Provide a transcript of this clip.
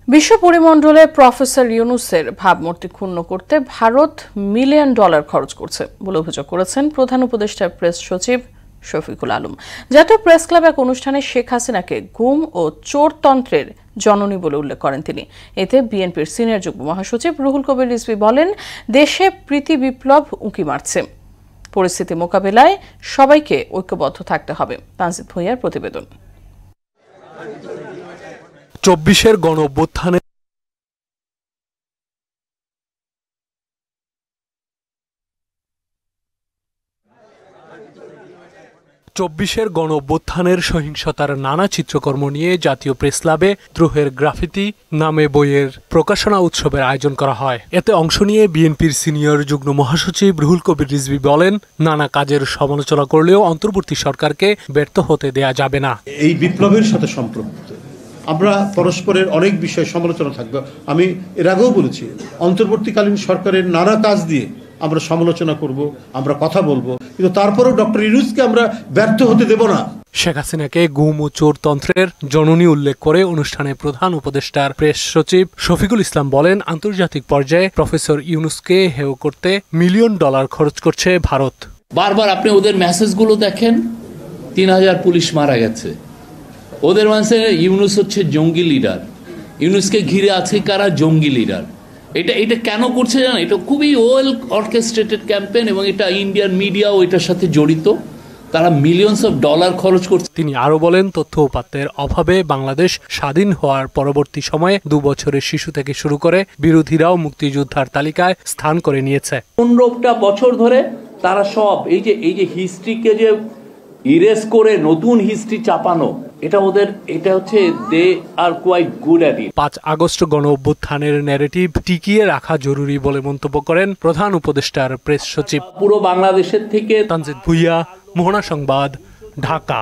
বিশ্ব পরিমণ্ডলে প্রফেসর ইউনূসের ভাবমূর্তি ক্ষুণ্ণ করতে ভারত মিলিয়ন ডলার খরচ করছে বলে অভিযোগ করেছেন প্রধান উপদেষ্টা প্রেস সচিব শফিকুল আলম। জাতীয় প্রেস ক্লাব এক অনুষ্ঠানে শেখ হাসিনাকে গুম ও চোরতন্ত্রের জননী বলে উল্লেখ করেন তিনি। এতে বিএনপির সিনিয়র যুগ্ম মহাসচিব রুহুল কবির রিজভী বলেন, দেশে প্রীতি বিপ্লব উঁকি মারছে, পরিস্থিতি মোকাবেলায় সবাইকে ঐক্যবদ্ধ থাকতে হবে। তানজিদ ভুঁইয়ার প্রতিবেদন। ২৪-এর গণঅভ্যুত্থানে সহিংসতার নানা চিত্রকর্ম নিয়ে জাতীয় প্রেস ক্লাবে দ্রোহের গ্রাফিতি নামে বইয়ের প্রকাশনা উৎসবের আয়োজন করা হয়। এতে অংশ নিয়ে বিএনপির সিনিয়র যুগ্ম মহাসচিব রুহুল কবির রিজভী বলেন, নানা কাজের সমালোচনা করলেও অন্তর্বর্তী সরকারকে ব্যর্থ হতে দেয়া যাবে না। এই বিপ্লবের সাথে সম্পৃক্ত আমরা পরস্পরের অনেক বিষয়ে সমালোচনা থাকবে। আমি এর আগেও বলেছি, অন্তর্বর্তীকালীন সরকারের নানা কাজ দিয়ে আমরা সমালোচনা করব, আমরা কথা বলবো, কিন্তু তারপরেও ডক্টর ইউনূসকে আমরা ব্যর্থ হতে দেব না। শেখ হাসিনাকে গুম ও চোরতন্ত্রের জননী উল্লেখ করে অনুষ্ঠানে প্রধান উপদেষ্টার প্রেস সচিব শফিকুল ইসলাম বলেন, আন্তর্জাতিক পর্যায়ে প্রফেসর ইউনূসকে হেয় করতে মিলিয়ন ডলার খরচ করছে ভারত। বারবার আপনি ওদের মেসেজগুলো দেখেন, ৩,০০০ পুলিশ মারা গেছে। ওদের মানে ইউনূস হচ্ছে জঙ্গি লিডার, ইউনূসকে ঘিরে আছে কারা? জঙ্গি লিডার। এটা কেন করছে জানেন? এটা খুবই ওয়েল অর্কেস্ট্রেটেড ক্যাম্পেইন এবং এটা ইন্ডিয়ান মিডিয়াও এটার সাথে জড়িত। তারা মিলিয়নস অফ ডলার খরচ করছে। তিনি আরো বলেন, তথ্য উপাত্তের অভাবে বাংলাদেশ স্বাধীন হওয়ার পরবর্তী সময়ে ২ বছরের শিশু থেকে শুরু করে বিরোধীরাও মুক্তিযোদ্ধার তালিকায় স্থান করে নিয়েছে। ১৫টা বছর ধরে তারা সব এই যে হিস্ট্রিকে যে ইরেজ করে নতুন হিস্ট্রি চাপানো, এটা হচ্ছে they are quite good at it. ৫ August গণঅভ্যুত্থানের ন্যারেটিভ টিকিয়ে রাখা জরুরি বলে মন্তব্য করেন প্রধান উপদেষ্টার প্রেস সচিব। পুরো বাংলাদেশের থেকে তানজিদ ভুঁইয়া, মোহনা সংবাদ, ঢাকা।